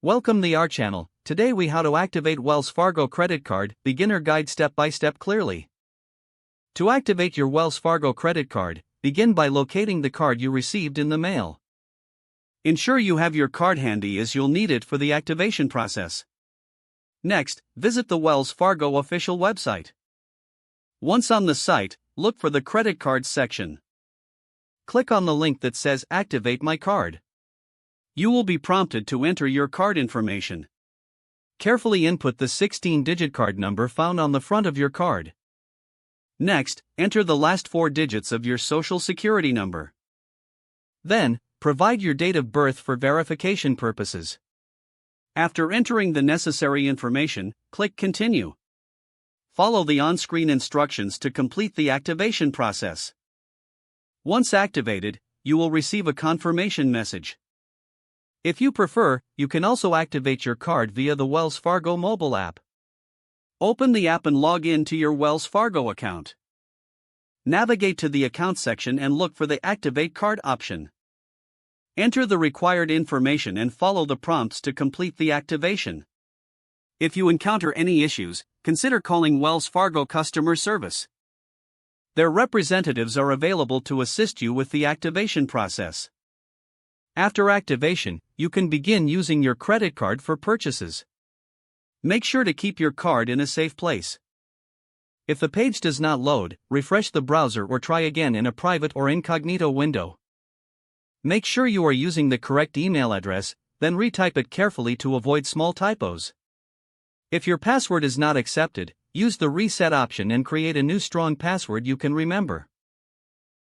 Welcome to our channel. Today we how to activate Wells Fargo credit card, beginner guide step by step clearly. To activate your Wells Fargo credit card, begin by locating the card you received in the mail. Ensure you have your card handy as you'll need it for the activation process. Next, visit the Wells Fargo official website. Once on the site, look for the credit cards section. Click on the link that says Activate My Card. You will be prompted to enter your card information. Carefully input the 16-digit card number found on the front of your card. Next, enter the last 4 digits of your Social Security number. Then, provide your date of birth for verification purposes. After entering the necessary information, click Continue. Follow the on-screen instructions to complete the activation process. Once activated, you will receive a confirmation message. If you prefer, you can also activate your card via the Wells Fargo mobile app. Open the app and log in to your Wells Fargo account. Navigate to the Account section and look for the Activate Card option. Enter the required information and follow the prompts to complete the activation. If you encounter any issues, consider calling Wells Fargo customer service. Their representatives are available to assist you with the activation process. After activation, you can begin using your credit card for purchases. Make sure to keep your card in a safe place. If the page does not load, refresh the browser or try again in a private or incognito window. Make sure you are using the correct email address, then retype it carefully to avoid small typos. If your password is not accepted, use the reset option and create a new strong password you can remember.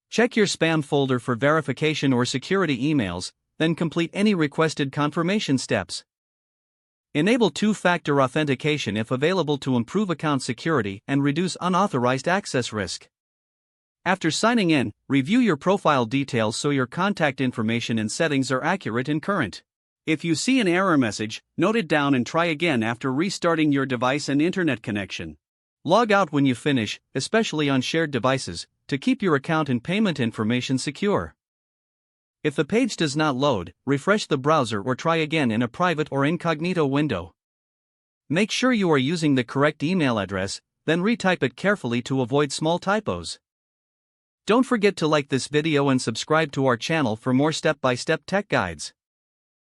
Check your spam folder for verification or security emails, then complete any requested confirmation steps. Enable two-factor authentication if available to improve account security and reduce unauthorized access risk. After signing in, review your profile details so your contact information and settings are accurate and current. If you see an error message, note it down and try again after restarting your device and internet connection. Log out when you finish, especially on shared devices, to keep your account and payment information secure. If the page does not load, refresh the browser or try again in a private or incognito window. Make sure you are using the correct email address, then retype it carefully to avoid small typos. Don't forget to like this video and subscribe to our channel for more step-by-step tech guides.